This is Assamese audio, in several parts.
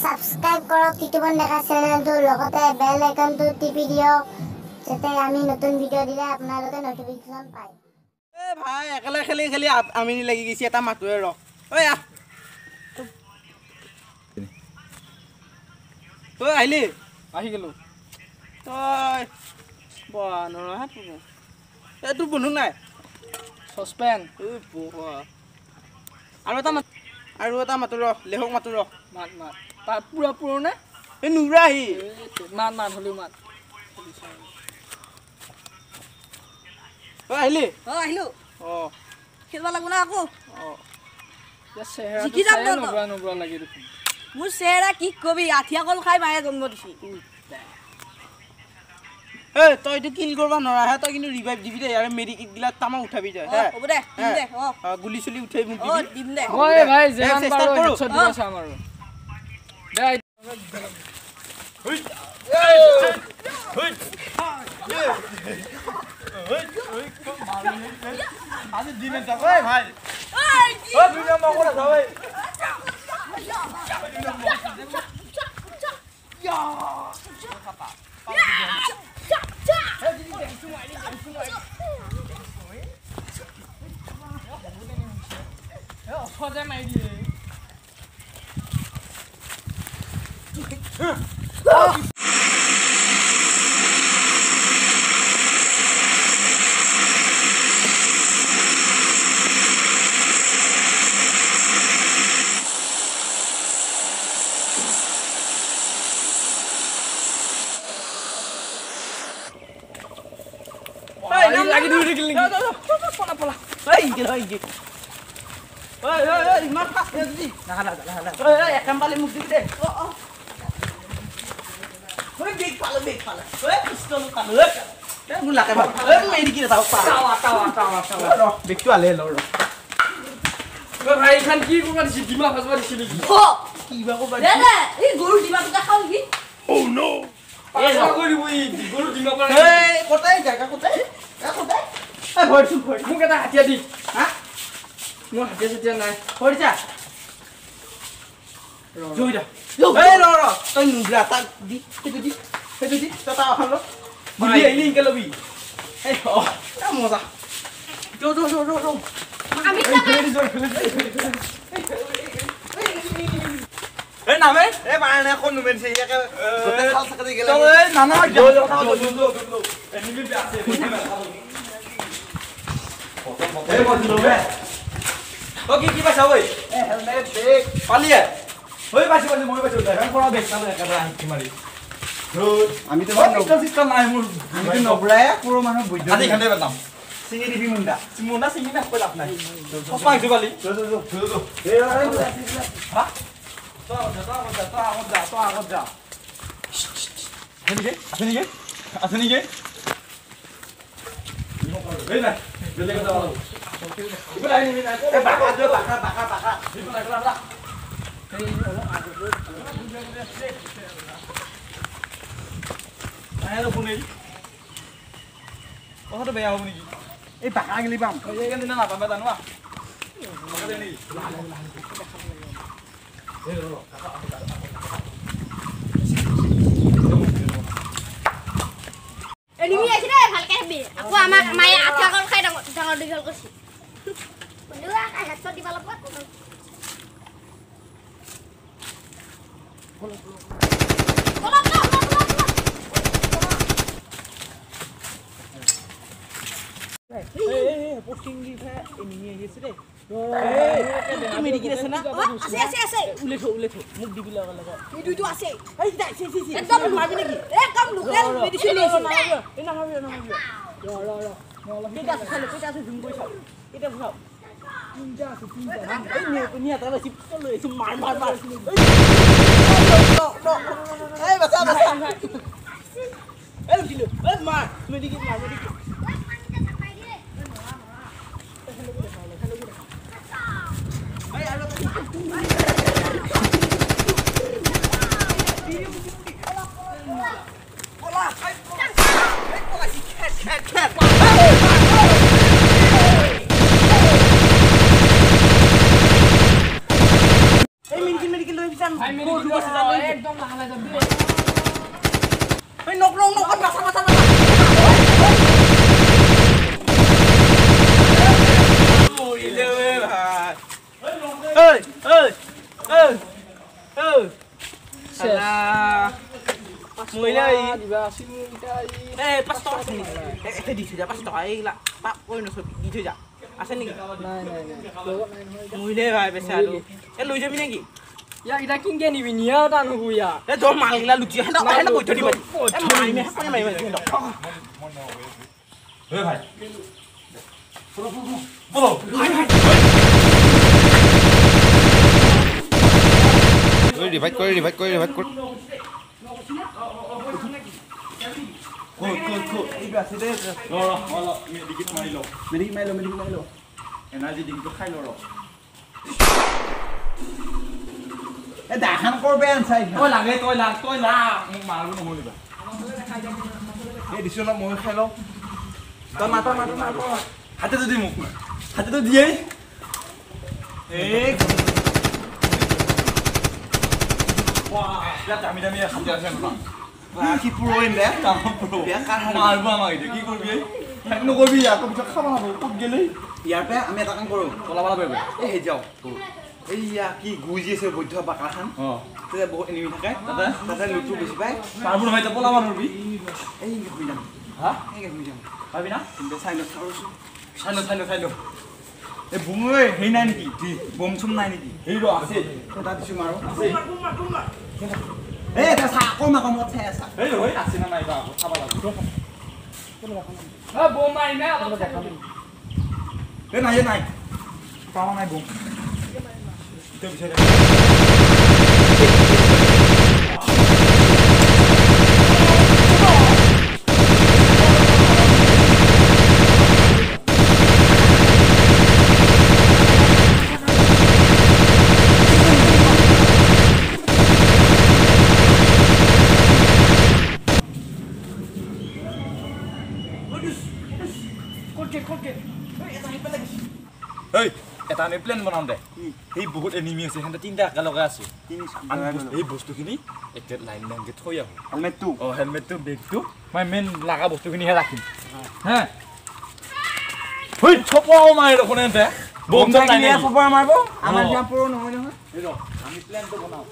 সাবস্ক্ৰাইব কৰক টিটুবন দেখা চেনেলটো লগতে বেল আইকনটো টিপি দিয়ক যাতে আমি নতুন ভিডিও দিলে আপোনালোকে নটিফিকেশন পায়। এ ভাই একলা খেলি খেলি আমিনি লাগি গেছি এটা মাতুৱে ৰ ঐ আ ঐ আহিলি আহি গেলো তই বনৰ হাত এ তোৰ বন্ধু নাই সসপেন ঐ পোৱা আৰু এটা মাতু ৰ লেহক মাতু ৰ মাত মাত তা পুৰা পুৰণা এ নুৰা আহি মাত মাত হলিও মাত ঐ আহিলি আহিলো খেলবা লাগব না আকৌ জিকি যাম নবৰা নবৰা লাগি দেখোন মোৰ চেহেৰা কি কবি আঠিয়া কল খাই মায়ে জন্ম দিছি এ তই তো কিল কৰবা নৰা হে তই কিন্তু ৰিভাইভ দিবি দে আৰু মেডিকিট গিলা তামা উঠাবি দে হ'ব দে দিম দে গুলি চলি উঠাই মোক দিম দে ওই ভাই যেমান পাৰো হেডশট দিব চাম আৰু দে হুই হুই হুই কম মারি আজি দিনে যাব ভাই ও দুই নম্বর করে যাও ভাই সজা মাই দিয়ে lagi dulu lagi. Pola pola. Hei, gila iki. Hei, maaf Pak. Ya sini. Nah. Hei, kembali mukti deh. Oh. Hei, big pala. Hei, pistol kalau. Ya gula ke Pak. Hei, meri kita tahu Pak. Tawa. Loh, big tu ale lo. Hei, ভাই খান কি কোন দিছি ডিমা ফাসবা দিছি নাকি? কি বা কো বাড়ি? দে এই গরু ডিমা তো খাও কি? Oh no. এ গরু বই গরু ডিমা পারে। এই কোথায় জায়গা কোথায়? এই ভরছু মুখ এটা হাতিয়া দি হ্যাঁ মোর হাতিয়া হাতিয়া নাই পড়ছা জই যা এই র তুই নুগরা তা দি হেতু দি তা হলো গুলি আইলি ইনকে লবি এই ও তা মজা জো আমি এই নামে এই মানে কোন নুমেন সেই একে গোটে খাল সাকাতে গেলে এই নানা জো এনিমি আছে এই বন্ধু বে ও কি পাইছা ওই এ হেলমেট ব্রেক পালিয়ে ওই পাইছি মই পাইছি ড্রাইভার পড়া বেক চালে একেবারে আইছি মারি আমি তো সিস্টেম নাই মোর আমি তো নবরায় পুরো মানুষ বুঝ আদি খানে পেলাম সিঙ্গি দিবি মুন্ডা সিঙ্গি না কই লাভ নাই সব পাইছো বালি জো এই হ্যাঁ তো আগত যা আছে নিকে এই না বেলে কথা বলো ইবরা আইনি না এ বাকা ইবরা করা এই আয়ো ফোনে কথাটো বেয়া হ'ব নেকি এই বাকা গলি পাম এই কেন দিনা না পাবা জানো আ বাকা দেনি এই ৰ এনিমি আছে ৰে ভালকে হবি আকো আমাক মায়ে আঠা কল খাই ডাঙৰ দীঘল কৰিছে বন্ধুরা হেডশট দিবা লাগব পোস্টিং দিছে এনিমি আহিছে রে তুমি দেখি আছে না আছে উলে থো মুখ দিবি লাগা এই দুইটো আছে এই যা একদম মারবি নাকি একদম লুকেল মেডিসিন আছে এই না ভাবি ৰ কেটা আছে জুম কৰি চাও এটা বুঝাও তিনটা আছে এই নিয়া তালে চিপল লৈ আছে মার এই বাঁচা এই দিলো এই মার মেডিকেট এই আৰু যেন একদম লাহে যাবি এই নক বাছা মৰিলে ভাই সালা মৰিলে দিবা আছিল এই 5 টকা আছে নেকি একে দি থৈ যা 5 টকা এইলা পাপ কৈ নছবি দি থৈ যা আছে নেকি নাই লগত নাই নহয় মৰিলে ভাই বেচাৰো এ লৈ যাবি নেকি ইয়া ইটা কিনকে নিবি নিয়া টান হবো ইয়া এ তোৰ মালগিলা লুটি হেন হেন কৈ থৈ দিবা এ মাৰিমে হেন মাৰিমে ঐ ভাই বলো ৰিভাইভ কৰি এইটো আছে দে মেডিকেট মাৰি ল এনাৰ্জি ডিংটো খাই ল এ দাখান কৰবে আনছাই তই লাগে তই লা মোক মাৰব নহলিবা এই দিছ না মই খাই ল তই মাতা হাতে যদি মোক হাতে তো দিয়ে এক বাহ দামি হাতে আছে না কি পুরোইন দে পুরো মারবো আমাকে কি করবি নকবি আকৌ পিছত খাবা না ক'ত গেলে ইয়াৰ পে আমি এটা কাম কৰো চলাবালা পাবে এই যাও এইয়া কি গুজি আছে বৈধ বাকাখান তেতে বহুত এনিমি থাকে তাতে লুটু বেছি পায় পারবো নহয় পলাবা নৰবি এই হৈ যাম হা এই হৈ যাম পাবি না কিন্তু চাই ল এই বুমৈ হেই নাই নেকি বম চুম নাই নেকি হেই ৰ আছে এটা দিছো মাৰো আছে এই তা সাকো মাকমত চাই আছা এই হৈ আছে না নাই বা খাবা লাগব বম মাৰিমে অলপ দেখাম এই নাই পাৱা নাই বম তে বিচাৰে এই এটা আমি প্লেন বনাম দে এই বহুত এনিমি আছে হেনতে তিনটা একা লগা আছে এই বস্তুখিনি একটা লাইনকে থৈ আহো হেলমেটটো বেগটো মই মেইন লাগা বস্তুখিনি হে ৰাখিম হা হই ছপাও মাৰে দেখোন এতে বম তো নাই ছপা মাৰব আমাৰ যা পুৰো নহয় এই ৰ আমি প্লেনটো বনাও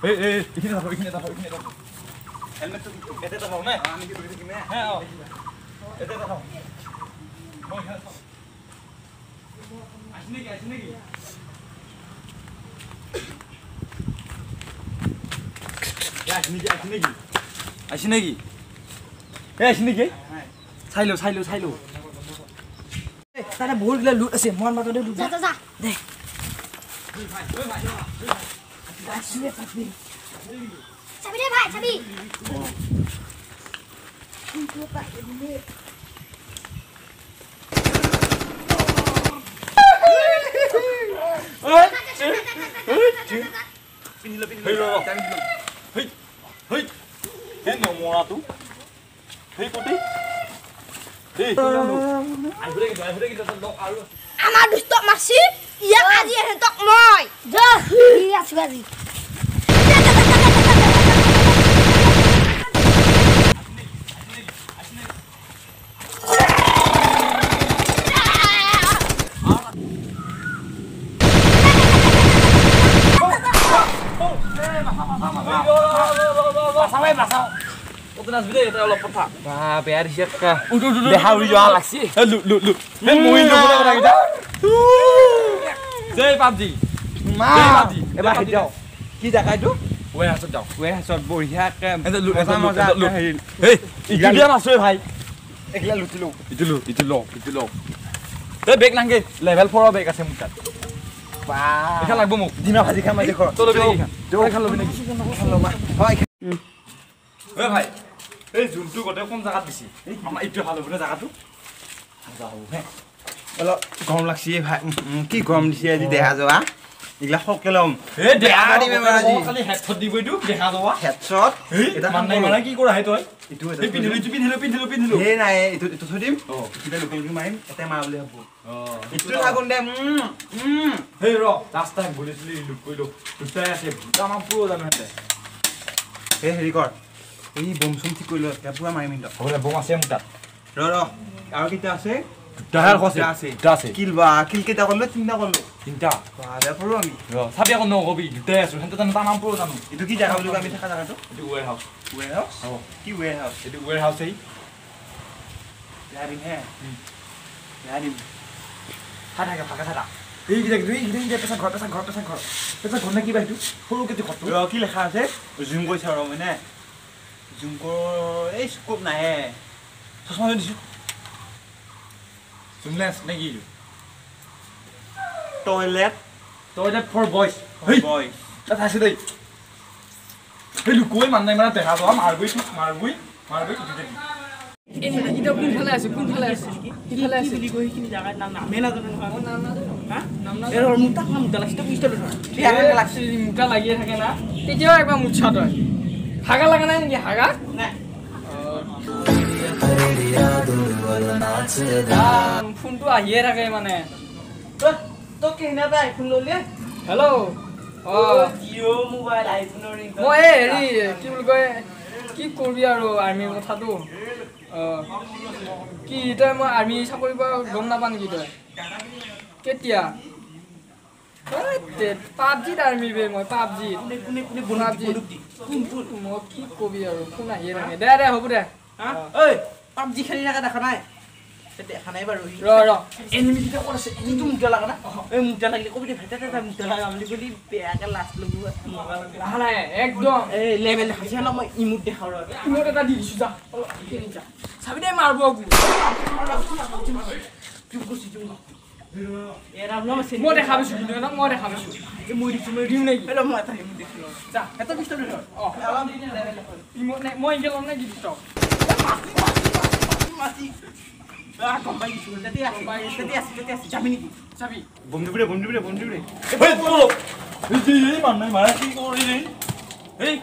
এই এইখিনি হেলমেটটো এতে দাও না আমি কি ধৰি থাকিম হ্যাঁ এতে দাও মই খাস আসনে কি আসনে কি চাই লো তাতে বহুত গিলা লুট আছে মন মাততে লুট যা দে চাবি দে ভাই চাবি আমার দুষ্ট মাসি ইয়াক আজি হেতক মই যা ই আছো আজি বেয়া দিছে দেখা উৰি যোৱা লাগছি পাবজি এবাৰ যাওঁ কি জেগা এইটো ৱেহাছত বঢ়িয়াকে আছো ভাই এইগিলা লুটিলো ইটো ল তই বেগ নাংগে লেভেল 4 বেগ আছে মোৰ তাত এইখন লাগব মোক ডিমা ভাজি খাম আজি ঘৰত তই লবি নেকি ঐ ভাই এই জোনটো গতে কোন জায়গাত দিছি আমাৰ ইটো ভাল হ'ব না জায়গাটো অলপ গৰম লাগছি ভাই কি গৰম দিছে আজি দেখা যোৱা ইগলা হকে লম এ দেখা বেয়া দিমে মাৰা আজি খালি হেডশট দিবই দু দেখা যাবা হেডশট এটা মান নাই মানে কি কৰা হে তই ইটো এই পিন্ধিলো হে নাই ইটো থৈ দিম কিটা লোকেল কি মাৰিম এতে মাৰা বুলি ভাবো ইটো থাকুন দে হে ৰ ৰাস্তা গুলিছিলি লুক কইলো দুটাই আছে আমাৰ পুৰো জানো হেতে হে হেৰি কৰ এই বম চম ঠিক কৰিলো এতিয়া পুৰা মাৰিম ইটো হ'লে বম আছে মুটা ৰ আৰু কিটা আছে ডাহাৰ আছে দুটা আছে কিল কেইটা কৰলো তিনটা কৰলো তিনটা বাদে পৰো আমি ৰ চাবি আকৌ নকবি দুটাই আছে হেতে জানো আমাৰ পুরো জানো ইটো কি জাগা বুলি আমি থাকা জাগাটো এটো ওয়্যার হাউস কি ওয়্যার হাউস এটো ওয়্যার হাউস এই ইয়াৰিম হে ইয়াৰিম থাকা থাকা এই গিটা পেছা ঘৰ না কি বাইটো সৰু কেতি ঘৰটো ৰ কি লেখা আছে জুম কৰিছা ৰ মানে জুম কৰ এই স্কোপ নাহে চশমা দিছো জুমলেস নেকি toilet for boys hey boys তাত আছে দেই এই লুকুই মান নাই মানে দেখা যোৱা মাৰবই এটা কোনফালে আছে কোনফালে আছে ইফালে আছে বুলি কৈ কিনি জাগাৰ নাম নামে নাজানো নহয় হা এৰ মুটা লাগছে পিষ্টল ধৰ ইয়াৰ লাগছে মুটা লাগিয়ে থাকে না তেতিয়াও একবাৰ মুচ্ছা তই হাগা লাগা নাই নেকি হাগা নাই ফোনটো আহিয়ে থাকে মানে তো কেনে বা আইফোন ললে হেল্ল' জিঅ মোবাইল আইফোনৰ ৰিং মই হেৰি কি বুলি কয় কি কৰিবি আৰু আৰ্মিৰ কথাটো কি তই মই আৰ্মি চাকৰি পৰা গম নাপা নেকি তই কেতিয়া পাবজিত আৰ্মি বে মই পাবজি কোনে মই কি কবি আৰু ফোন আহিয়ে থাকে দে হ'ব দে হা ঐ পাবজি খেলি থাকা দেখা নাই দেখা নাই বাৰু ৰ এনিমি কিটা ক'ত আছে এনিমি মুটা লাগা না এই মুটা লাগিলে কবি ভেটা মুটা লাগা বুলি কলি বেয়াকে লাষ্ট লগু লাহ নাই একদম এই লেভেল দেখাইছে না মই ইমুট দেখাও ৰ ইমোট এটা দি দিছো যা যা চাবি দে মাৰব আকৌ চুপ কৰিছি এৰা নাম আছে মই দেখা পাইছো কিন্তু এটা মই দেখা পাইছো এই মই দিছো দিম নেকি হেল্ল' মই এটা ইমুট দেখিলো যা এটা পিষ্টল ধৰ অলপ ইমোট নাই মই ইংকে ল'ম নে গিফ্ট মাছি গম পাই দিছো তেতিয়া আছে যাবি নেকি চাবি বম দিবৰে এই বলো এই মান নাই মাৰা কি কৰিলি এই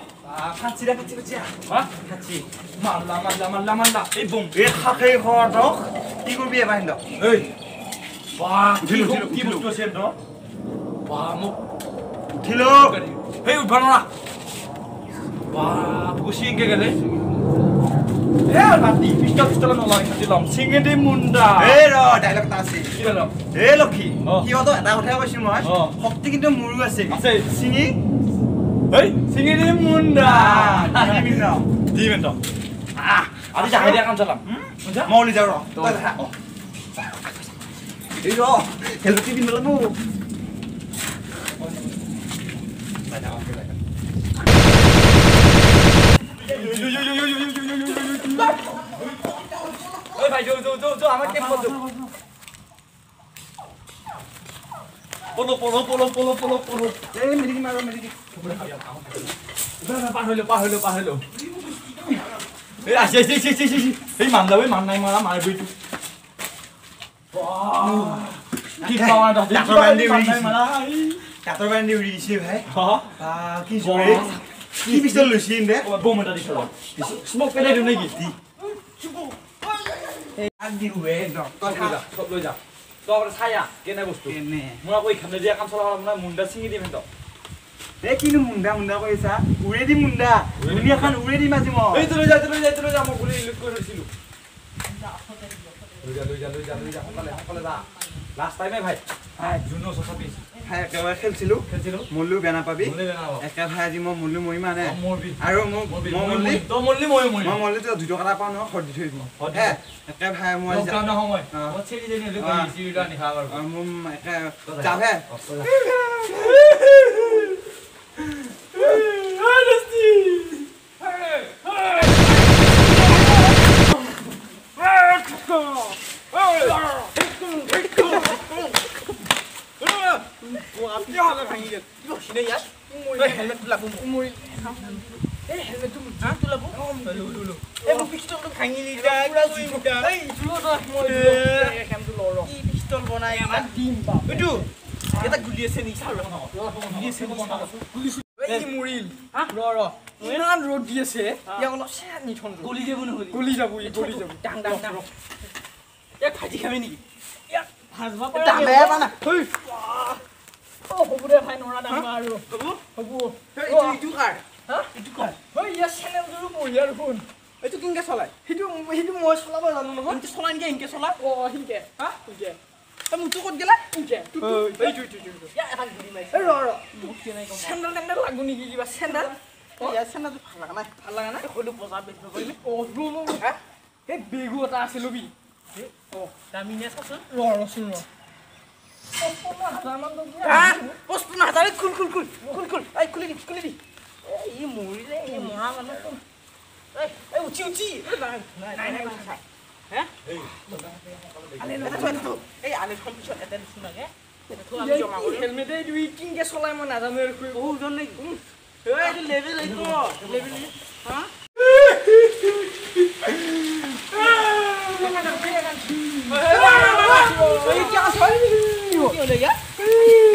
খাচিৰা হা খাচি মাৰলা এই বম এই খাখে ঘৰটো কি কৰিবি এবাৰ হিন্দ এই বাহ উঠিলো। কি বস্তু আছে তো বাহ মোক উঠিলো এই উঠবা নৰা বাহ গুচি এংকে গেলে এ বাতি পিষ্টল নলাই খাতি লম সিঙেদি মুন্ডা এই ৰ ডাইলগ এটা আছে কি লম এই লক্ষী অ। সিহঁতো এটা কথাই কৈছো মই অ। শক্তি কিন্তু মোৰো আছে আছে। চিঙি এই সিঙেদি মুন্ডা দিমেন তো আজি জাহাই দিয়া কাম চলাম মই ওলাই যাওঁ ৰ এই ৰ হেলমেটটো পিন্ধি ল'ব ওই ভাই যো আমাৰ কেপ কৰো পলো এই মেডিকি মাৰো মেডিকি পাৰ হইলো এই আসি এই মান নাই মাৰা মাৰবই তুই কি পাওয়া দা ডাক্তাৰ বান্দি উড়ি গেছে। মাৰা কাটৰ বান্দি উৰি দিছে ভাই হ্যাঁ কি জোৰে কি পিষ্টল লৈছিন দে বোম এটা দিছ স্মোক পেলাই দিও নাকি আগ দিও একদম সব লৈ যা তো ছায়া কেনে বস্তু এনে মই আকৌ এখানে দিয়া কাম চলাব না মুন্ডা ছিঙি দিম তো এই কিনো মুণ্ডা কৈছা উৰে দি মুণ্ডা দুনিয়াখন উৰে দি মাজি মই এই তো লৈ যা মই গুলি লুট কৰি ৰৈছিলো লৈ যা সকলে যা লাষ্ট টাইমে ভাই জুনো 26 ভাই একেবাৰে খেলছিলো খেলছিলো মল্লু বেয়া নাপাবি মলে বেনাও একে ভাই আজি মই মল্লু মৰি মানে মৰবি আৰু মই মল্লি তো মল্লি মই মই মল্লিটো 2 টকা এটা পাওঁ নহয় খৰ দি থৈ দিম খৰ দি হে একে ভাই মই লকডাউন সময় অ। মই ছেড়ি দেনি লৈ সিউলা নিখা আৰু মোৰ একে যাবে হেলমেট লাগব মই এই হেলমেটটো হা তো লাগব এই মই পিষ্টলটো ভাঙি লিটা এই এই জুলো তো মই কেমটো লৰ কি পিষ্টল বনাই দিম বা এইটো এটা গুলি আছে নি চাও গুলি আছে নি চাও এই মৰিল ৰ ইমান ৰ'দ দি আছে ইয়াক অলপ চেন নি থন গুলি যাব নহলি গলি যাব ই গলি যাব ডাং ডাং ডাং এক ভাজি খাবি নেকি ইয়াক ভাজবা পাৰে ডাং বেয়া পানা হই ও হ'ব দে ভাই নৰা ডাঙৰ আৰু হ'ব ইটো কাৰ হা ইটো কাৰ হই ইয়া চেনেল দুৰু মৰিয়াৰ ফোন এইটো কিনকে চলাই সেইটো মই চলাব জানো নহয় ইনকে চলাই নিকে ইনকে চলা অ হিকে হা হিকে তই মুটো কত গেলা হিকে এইটো ইয়া এখন গুলি মাৰিছে মোক কি নাই কম চেণ্ডেল টেণ্ডেল লাগু নেকি কিবা চেণ্ডেল ইয়া চেনাটো ভাল লাগা নাই ভাল লাগা নাই কইলো বজাৰ বেচিব পাৰিবি অ লো হা এই বেগু এটা আছে লবি অ দামি নে চাচোন ৰচোন ৰ 50,000 মান হা 55,000 খুল এই খুলি দি এই মৰিলে এই মৰা মানুহ এই উচি নাই হে এই আলে খন পিছত এটা দিছ নাগে আমি জমা কৰি হেলমেট এই দুই কিনকে চলাই মই নাজানো আৰু ও জন নাই এই এইটো লেভেল এইটো লেভেল হা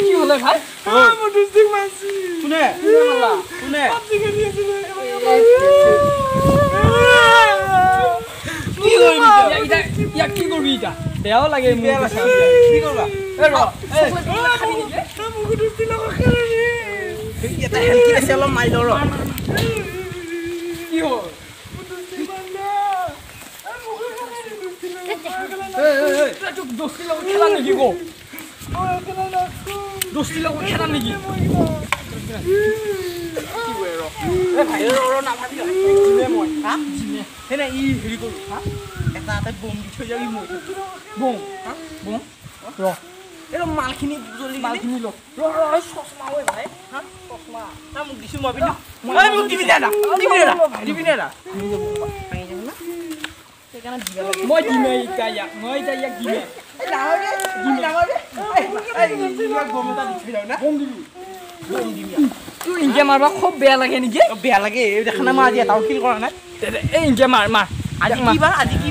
কি হলে ভাই কোনে ইয়াক কি কৰিবি এতিয়া বেয়াও লাগে বেয়া লাগে কি কৰবা খাবি নেকি এটা হেলকি আছে অলপ মাৰি ল কি হ'ল তোক দোস্তিৰ লগত খেলা নেকি কো দোস্তিৰ লগত খেলা নেকি কি কৰে এই ভাই নামাবি মই হা হেনে ই হেৰি কৰো হা এটা বম দি থৈ যাবি মই বম হা বম ৰ এই মালখিনি জলদি মালখিনি ল চশমা ঐ ভাই হা চশমা তা মোক দিছো মই পিন্ধো মোক দিবি না সেইকাৰণে দিবা লাগে মই দিমে ইয়াক মই ইয়াক দিমে বম এটা দি থৈ যাও না বম দিবি তোৰ ইনকে মাৰবা খুব বেয়া লাগে নেকি বেয়া লাগে দেখা না মই আজি এটাও কিল কৰা নাই এই ইনকে মাৰ আজি কি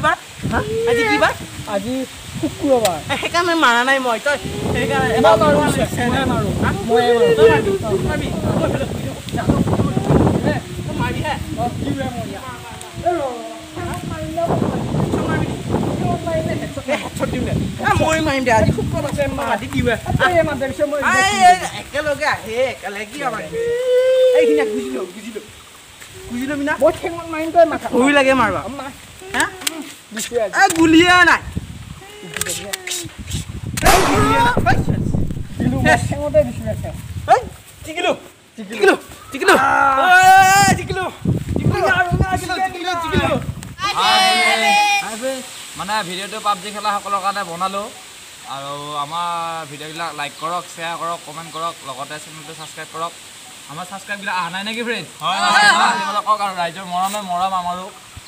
বাৰ আজি শুক্ৰবাৰ সেইকাৰণে মাৰা নাই মই তই সেইকাৰণে মই মাৰো মাৰি হে মই মাৰিম দে আজি শুক্ৰবাৰ মাতি দিওঁ একেলগে আহে একেলগে কি মাৰিম এইখিনি বুজিলো বিনা মই ঠেঙত মাৰিম তই মাথা ভয় লাগে মাৰবা হা গুলিয়া নাই ঠেঙতে দিছো টিকিলো মানে ভিডিঅ'টো পাবজি খেলাসকলৰ কাৰণে বনালোঁ আৰু আমাৰ ভিডিঅ'বিলাক লাইক কৰক শ্বেয়াৰ কৰক কমেণ্ট কৰক লগতে চেনেলটো ছাবস্ক্ৰাইব কৰক আমাৰ ছাবস্ক্ৰাইববিলাক অহা নাই নেকি ফ্ৰেণ্ড কওক আৰু ৰাইজৰ মৰম আমাৰো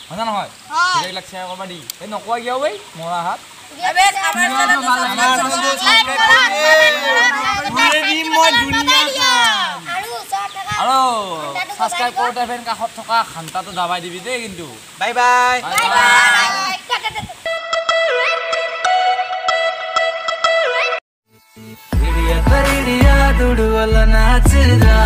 হয় না নহয় ভিডিঅ'বিলাক শ্বেয়াৰ কৰবা দি এই নকোৱা কিয় ঐ মৰা হাত আৰু ছাবস্ক্ৰাইব কৰোঁতে ফ্ৰেণ্ড কাষত থকা ঘণ্টাটো দাবাই দিবি দেই কিন্তু বাই বাই दुडवल नाचरा